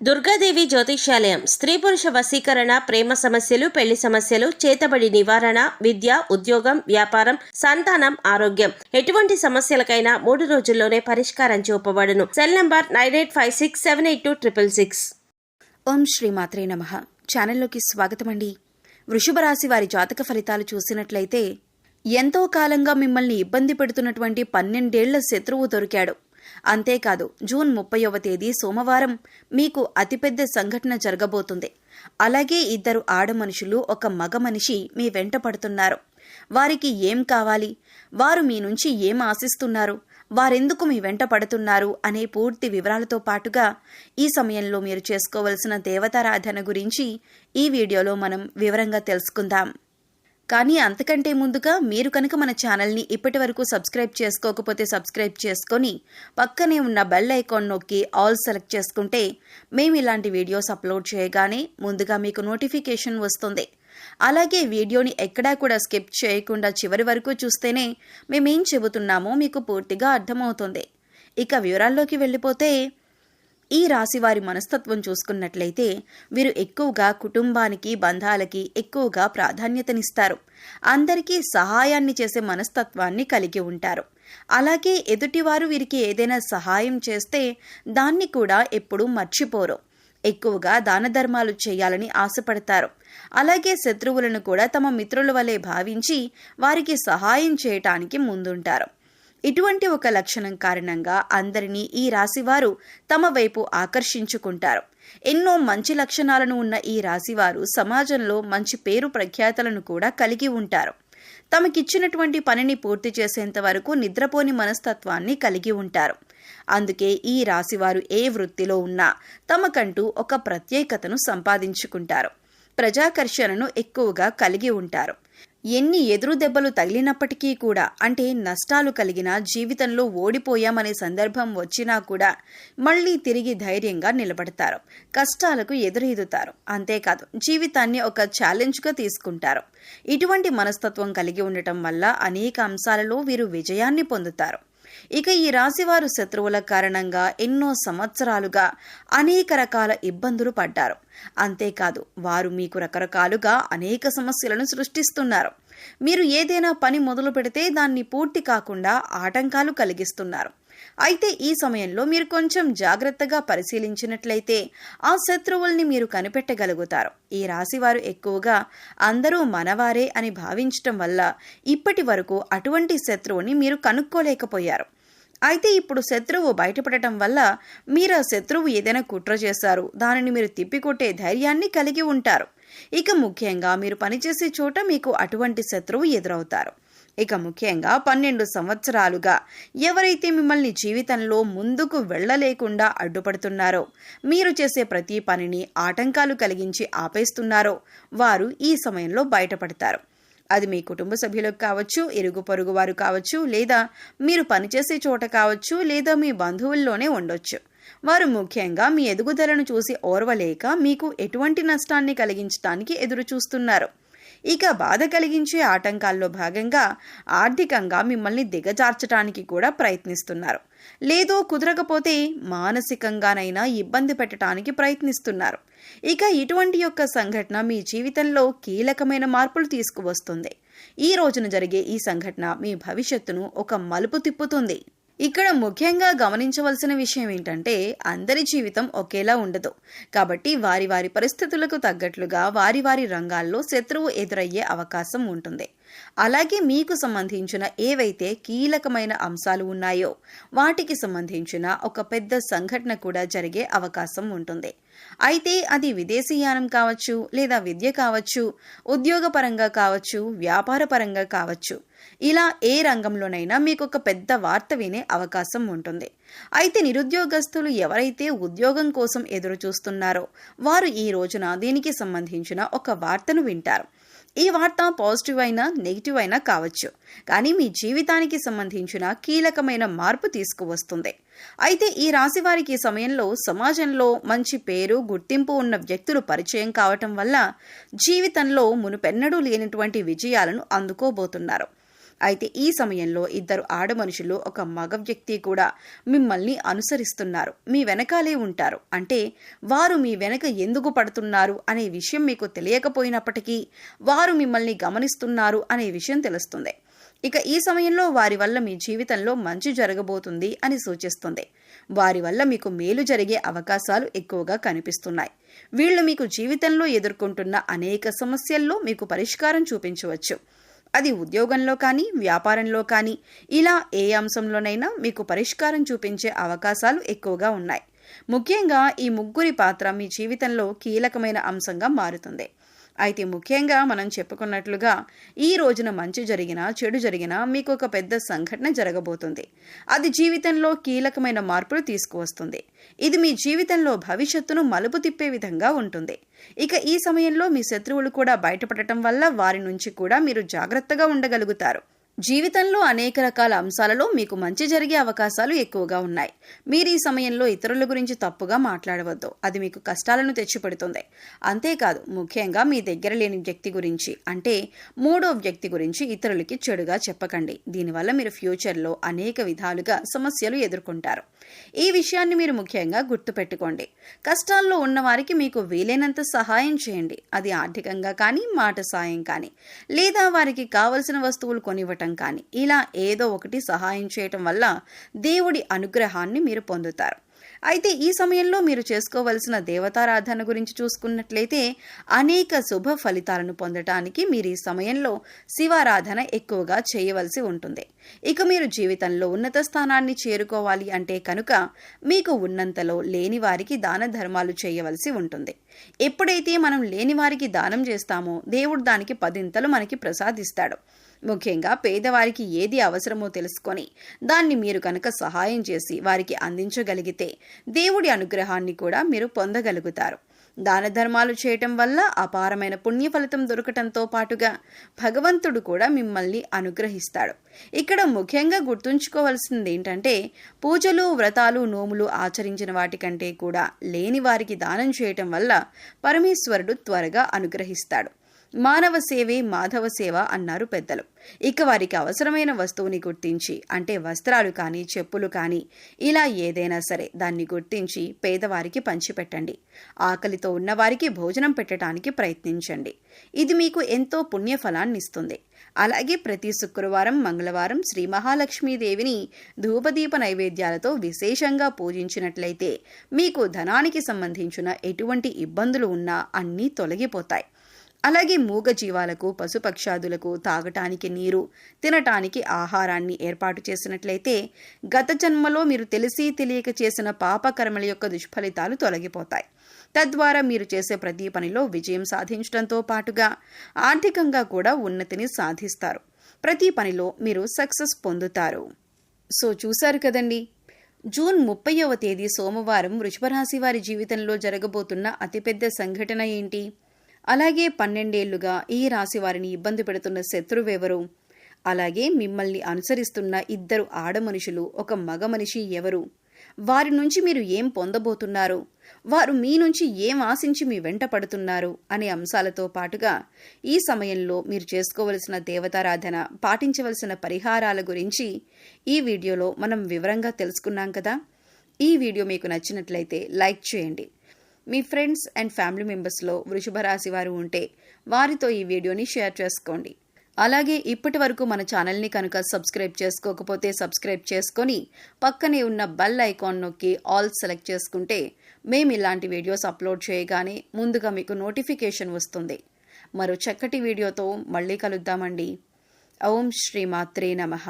దుర్గాదేవి జ్యోతిష్యాలయం స్త్రీ పురుష వశీకరణ, ప్రేమ సమస్యలు, పెళ్లి సమస్యలు, చేతబడి నివారణ, విద్య, ఉద్యోగం, వ్యాపారం, సంతానం, ఆరోగ్యం, ఎటువంటి సమస్యలకైనా 3 రోజుల్లోనే పరిష్కారం చూపబడును. Cell number 9856782666. ఓం శ్రీ మాత్రే నమః. ఛానల్లోకి స్వాగతం అండి. వృషభ రాశి వారి జాతక ఫలితాలు చూసినట్లయితే ఎంతో కాలంగా మిమ్మల్ని ఇబ్బంది పెడుతున్నటువంటి 12 ఏళ్ల శత్రువు దొరికాడు. అంతేకాదు, జూన్ 30వ తేదీ సోమవారం మీకు అతిపెద్ద సంఘటన జరగబోతుంది. అలాగే 2 ఆడ మనుషులు, 1 మగ మనిషి మీ వెంట పడుతున్నారు. వారికి ఏం కావాలి, వారు మీ నుంచి ఏం ఆశిస్తున్నారు, వారెందుకు మీ వెంట పడుతున్నారు అనే పూర్తి వివరాలతో పాటుగా ఈ సమయంలో మీరు చేసుకోవలసిన దేవతారాధన గురించి ఈ వీడియోలో మనం వివరంగా తెలుసుకుందాం. కానీ అంతకంటే ముందుగా మీరు కనుక మన ఛానల్ని ఇప్పటి వరకు సబ్స్క్రైబ్ చేసుకోకపోతే సబ్స్క్రైబ్ చేసుకొని పక్కనే ఉన్న బెల్ ఐకాన్ నొక్కి ఆల్ సెలెక్ట్ చేసుకుంటే మేము ఇలాంటి వీడియోస్ అప్లోడ్ చేయగానే ముందుగా మీకు నోటిఫికేషన్ వస్తుంది. అలాగే వీడియోని ఎక్కడా కూడా స్కిప్ చేయకుండా చివరి వరకు చూస్తేనే మేమేం చెబుతున్నామో మీకు పూర్తిగా అర్థమవుతుంది. ఇక వివరాల్లోకి వెళ్ళిపోతే, ఈ రాశి వారి మనస్తత్వం చూసుకున్నట్లయితే వీరు ఎక్కువగా కుటుంబానికి, బంధాలకి ఎక్కువగా ప్రాధాన్యతనిస్తారు. అందరికీ సహాయాన్ని చేసే మనస్తత్వాన్ని కలిగి ఉంటారు. అలాగే ఎదుటివారు వీరికి ఏదైనా సహాయం చేస్తే దాన్ని కూడా ఎప్పుడూ మర్చిపోరు. ఎక్కువగా దాన ధర్మాలు చేయాలని ఆశపడతారు. అలాగే శత్రువులను కూడా తమ మిత్రుల వలె భావించి వారికి సహాయం చేయటానికి ముందుంటారు. ఇటువంటి ఒక లక్షణం కారణంగా అందరినీ ఈ రాశివారు తమ వైపు ఆకర్షించుకుంటారు. ఎన్నో మంచి లక్షణాలను ఉన్న ఈ రాశివారు సమాజంలో మంచి పేరు ప్రఖ్యాతలను కూడా కలిగి ఉంటారు. తమకిచ్చినటువంటి పనిని పూర్తి చేసేంత వరకు నిద్రపోని మనస్తత్వాన్ని కలిగి ఉంటారు. అందుకే ఈ రాశివారు ఏ వృత్తిలో ఉన్నా తమకంటూ ఒక ప్రత్యేకతను సంపాదించుకుంటారు. ప్రజాకర్షణను ఎక్కువగా కలిగి ఉంటారు. ఎన్ని ఎదురు దెబ్బలు తగిలినప్పటికీ కూడా, అంటే నష్టాలు కలిగినా, జీవితంలో ఓడిపోయామనే సందర్భం వచ్చినా కూడా మళ్ళీ తిరిగి ధైర్యంగా నిలబడతారు. కష్టాలకు ఎదురెదుతారు. అంతేకాదు, జీవితాన్ని ఒక ఛాలెంజ్గా తీసుకుంటారు. ఇటువంటి మనస్తత్వం కలిగి ఉండటం వల్ల అనేక అంశాలలో వీరు విజయాన్ని పొందుతారు. ఇక ఈ రాశివారు శత్రువుల కారణంగా ఎన్నో సంవత్సరాలుగా అనేక రకాల ఇబ్బందులు పడ్డారు. అంతేకాదు, వారు మీకు రకరకాలుగా అనేక సమస్యలను సృష్టిస్తున్నారు. మీరు ఏదైనా పని మొదలు పెడితే దాన్ని పూర్తి కాకుండా ఆటంకాలు కలిగిస్తున్నారు. అయితే ఈ సమయంలో మీరు కొంచెం జాగ్రత్తగా పరిశీలించినట్లయితే ఆ శత్రువుల్ని మీరు కనిపెట్టగలుగుతారు. ఈ రాశివారు ఎక్కువగా అందరూ మనవారే అని భావించటం వల్ల ఇప్పటి వరకు అటువంటి శత్రువుని మీరు కనుక్కోలేకపోయారు. అయితే ఇప్పుడు శత్రువు బయటపడటం వల్ల మీరు ఆ శత్రువు ఏదైనా కుట్ర చేశారు, దానిని మీరు తిప్పికొట్టే ధైర్యాన్ని కలిగి ఉంటారు. ఇక ముఖ్యంగా మీరు పనిచేసే చోట మీకు అటువంటి శత్రువు ఎదురవుతారు. ఇక ముఖ్యంగా 12 సంవత్సరాలుగా ఎవరైతే మిమ్మల్ని జీవితంలో ముందుకు వెళ్ళలేకుండా అడ్డుపడుతున్నారో, మీరు చేసే ప్రతి పనిని ఆటంకాలు కలిగించి ఆపేస్తున్నారో వారు ఈ సమయంలో బయటపడతారు. అది మీ కుటుంబ సభ్యులకు కావచ్చు, ఇరుగు పొరుగు వారు కావచ్చు, లేదా మీరు పనిచేసే చోట కావచ్చు, లేదా మీ బంధువుల్లోనే ఉండొచ్చు. వారు ముఖ్యంగా మీ ఎదుగుదలను చూసి ఓర్వలేక మీకు ఎటువంటి నష్టాన్ని కలిగించడానికి ఎదురు చూస్తున్నారు. ఇక బాధ కలిగించే ఆటంకాల్లో భాగంగా ఆర్థికంగా మిమ్మల్ని దిగజార్చడానికి కూడా ప్రయత్నిస్తున్నారు. లేదో కుదరకపోతే మానసికంగానైనా ఇబ్బంది పెట్టడానికి ప్రయత్నిస్తున్నారు. ఇక ఇటువంటి యొక్క సంఘటన మీ జీవితంలో కీలకమైన మార్పులు తీసుకువస్తుంది. ఈ రోజున జరిగే ఈ సంఘటన మీ భవిష్యత్తును ఒక మలుపు తిప్పుతుంది. ఇక్కడ ముఖ్యంగా గమనించవలసిన విషయం ఏంటంటే, అందరి జీవితం ఒకేలా ఉండదు. కాబట్టి వారి వారి పరిస్థితులకు తగ్గట్లుగా వారి వారి రంగాల్లో శత్రువు ఎదురయ్యే అవకాశం ఉంటుంది. అలాగే మీకు సంబంధించిన ఏవైతే కీలకమైన అంశాలు ఉన్నాయో వాటికి సంబంధించిన ఒక పెద్ద సంఘటన కూడా జరిగే అవకాశం ఉంటుంది. అయితే అది విదేశీయానం కావచ్చు, లేదా విద్య కావచ్చు, ఉద్యోగపరంగా కావచ్చు, వ్యాపార పరంగా కావచ్చు. ఇలా ఏ రంగంలోనైనా మీకు ఒక పెద్ద వార్త వినే అవకాశం ఉంటుంది. అయితే నిరుద్యోగస్తులు ఎవరైతే ఉద్యోగం కోసం ఎదురు చూస్తున్నారో వారు ఈ రోజున దీనికి సంబంధించిన ఒక వార్తను వింటారు. ఈ వార్త పాజిటివ్ అయినా నెగిటివ్ అయినా కావచ్చు, కానీ మీ జీవితానికి సంబంధించిన కీలకమైన మార్పు తీసుకువస్తుంది. అయితే ఈ రాశి వారికి ఈ సమయంలో సమాజంలో మంచి పేరు, గుర్తింపు ఉన్న వ్యక్తులు పరిచయం కావటం వల్ల జీవితంలో మునుపెన్నడూ లేనటువంటి విజయాలను అందుకోబోతున్నారు. అయితే ఈ సమయంలో ఇద్దరు ఆడమనుషులు ఒక మగ వ్యక్తి కూడా మిమ్మల్ని అనుసరిస్తున్నారు, మీ వెనకాలే ఉంటారు. అంటే వారు మీ వెనక ఎందుకు పడుతున్నారు అనే విషయం మీకు తెలియకపోయినప్పటికీ వారు మిమ్మల్ని గమనిస్తున్నారు అనే విషయం తెలుస్తుంది. ఇక ఈ సమయంలో వారి వల్ల మీ జీవితంలో మంచి జరగబోతుంది అని సూచిస్తుంది. వారి వల్ల మీకు మేలు జరిగే అవకాశాలు ఎక్కువగా కనిపిస్తున్నాయి. వీళ్ళు మీకు జీవితంలో ఎదుర్కొంటున్న అనేక సమస్యల్లో మీకు పరిష్కారం చూపించవచ్చు. అది ఉద్యోగంలో కానీ వ్యాపారంలో కానీ ఇలా ఏ అంశంలోనైనా మీకు పరిష్కారం చూపించే అవకాశాలు ఎక్కువగా ఉన్నాయి. ముఖ్యంగా ఈ ముగ్గురి పాత్ర మీ జీవితంలో కీలకమైన అంశంగా మారుతుంది. అయితే ముఖ్యంగా మనం చెప్పుకున్నట్లుగా ఈ రోజున మంచి జరిగినా చెడు జరిగినా మీకు ఒక పెద్ద సంఘటన జరగబోతుంది. అది జీవితంలో కీలకమైన మార్పులు తీసుకువస్తుంది. ఇది మీ జీవితంలో భవిష్యత్తును మలుపు తిప్పే విధంగా ఉంటుంది. ఇక ఈ సమయంలో మీ శత్రువులు కూడా బయటపడటం వల్ల వారి నుంచి కూడా మీరు జాగ్రత్తగా ఉండగలుగుతారు. జీవితంలో అనేక రకాల అంశాలలో మీకు మంచి జరిగే అవకాశాలు ఎక్కువగా ఉన్నాయి. మీరు ఈ సమయంలో ఇతరుల గురించి తప్పుగా మాట్లాడవద్దు, అది మీకు కష్టాలను తెచ్చిపెడుతుంది. అంతేకాదు, ముఖ్యంగా మీ దగ్గర లేని వ్యక్తి గురించి అంటే మూడో వ్యక్తి గురించి ఇతరులకి చెడుగా చెప్పకండి. దీనివల్ల మీరు ఫ్యూచర్లో అనేక విధాలుగా సమస్యలు ఎదుర్కొంటారు. ఈ విషయాన్ని మీరు ముఖ్యంగా గుర్తుపెట్టుకోండి. కష్టాల్లో ఉన్న వారికి మీకు వీలైనంత సహాయం చేయండి. అది ఆర్థికంగా కానీ, మాట సాయం కానీ, లేదా వారికి కావలసిన వస్తువులు కొనివ్వటం కానీ, ఇలా ఏదో ఒకటి సహాయం చేయటం వల్ల దేవుడి అనుగ్రహాన్ని మీరు పొందుతారు. అయితే ఈ సమయంలో మీరు చేసుకోవలసిన దేవతారాధన గురించి చూసుకున్నట్లయితే అనేక శుభ ఫలితాలను పొందటానికి మీరు ఈ సమయంలో శివారాధన ఎక్కువగా చేయవలసి ఉంటుంది. ఇక మీరు జీవితంలో ఉన్నత స్థానాన్ని చేరుకోవాలి అంటే కనుక మీకు ఉన్నంతలో లేని వారికి దాన ధర్మాలు చేయవలసి ఉంటుంది. ఎప్పుడైతే మనం లేని వారికి దానం చేస్తామో దేవుడు దానికి 10 మనకి ప్రసాదిస్తాడు. ముఖ్యంగా పేదవారికి ఏది అవసరమో తెలుసుకొని దాన్ని మీరు కనుక సహాయం చేసి వారికి అందించగలిగితే దేవుడి అనుగ్రహాన్ని కూడా మీరు పొందగలుగుతారు. దాన ధర్మాలు చేయటం వల్ల అపారమైన పుణ్య ఫలితం దొరకటంతో పాటుగా భగవంతుడు కూడా మిమ్మల్ని అనుగ్రహిస్తాడు. ఇక్కడ ముఖ్యంగా గుర్తుంచుకోవాల్సింది ఏంటంటే పూజలు, వ్రతాలు, నోములు ఆచరించిన వాటికంటే కూడా లేని వారికి దానం చేయటం వల్ల పరమేశ్వరుడు త్వరగా అనుగ్రహిస్తాడు. మానవ సేవే మాధవ సేవ అన్నారు పెద్దలు. ఇక వారికి అవసరమైన వస్తువుని గుర్తించి అంటే వస్త్రాలు కానీ, చెప్పులు కానీ, ఇలా ఏదైనా సరే దాన్ని గుర్తించి పేదవారికి పంచిపెట్టండి. ఆకలితో ఉన్నవారికి భోజనం పెట్టడానికి ప్రయత్నించండి. ఇది మీకు ఎంతో పుణ్య ఫలాన్ని ఇస్తుంది. అలాగే ప్రతి శుక్రవారం, మంగళవారం శ్రీ మహాలక్ష్మీదేవిని ధూపదీప నైవేద్యాలతో విశేషంగా పూజించినట్లయితే మీకు ధనానికి సంబంధించిన ఎటువంటి ఇబ్బందులు ఉన్నా అన్నీ తొలగిపోతాయి. అలాగే మూగ జీవాలకు, పశుపక్షాదులకు తాగటానికి నీరు, తినటానికి ఆహారాన్ని ఏర్పాటు చేసినట్లయితే గత జన్మలో మీరు తెలిసి తెలియక చేసిన పాపకర్మల యొక్క దుష్ఫలితాలు తొలగిపోతాయి. తద్వారా మీరు చేసే ప్రతి పనిలో విజయం సాధించడంతో పాటుగా ఆర్థికంగా కూడా ఉన్నతిని సాధిస్తారు. ప్రతి పనిలో మీరు సక్సెస్ పొందుతారు. సో చూశారు కదండి, జూన్ 30వ తేదీ సోమవారం వృషభ రాశి వారి జీవితంలో జరగబోతున్న అతిపెద్ద సంఘటన ఏంటి? అలాగే 12 ఏళ్లుగా ఈ రాశి వారిని ఇబ్బంది పెడుతున్న శత్రువెవరు? అలాగే మిమ్మల్ని అనుసరిస్తున్న ఇద్దరు ఆడమనుషులు, ఒక మగ మనిషి ఎవరు? వారి నుంచి మీరు ఏం పొందబోతున్నారు? వారు మీ నుంచి ఏం ఆశించి మీ వెంట పడుతున్నారు అనే అంశాలతో పాటుగా ఈ సమయంలో మీరు చేసుకోవలసిన దేవతారాధన, పాటించవలసిన పరిహారాల గురించి ఈ వీడియోలో మనం వివరంగా తెలుసుకున్నాం కదా. ఈ వీడియో మీకు నచ్చినట్లయితే లైక్ చేయండి. మీ ఫ్రెండ్స్ అండ్ ఫ్యామిలీ మెంబర్స్లో వృషభ రాశి వారు ఉంటే వారితో ఈ వీడియోని షేర్ చేసుకోండి. అలాగే ఇప్పటి వరకు మన ఛానల్ని కనుక సబ్స్క్రైబ్ చేసుకోకపోతే సబ్స్క్రైబ్ చేసుకొని పక్కనే ఉన్న బెల్ ఐకాన్ నొక్కి ఆల్ సెలెక్ట్ చేసుకుంటే మేము ఇలాంటి వీడియోస్ అప్లోడ్ చేయగానే ముందుగా మీకు నోటిఫికేషన్ వస్తుంది. మరో చక్కటి వీడియోతో మళ్ళీ కలుద్దామండి. ఓం శ్రీ మాత్రే నమః.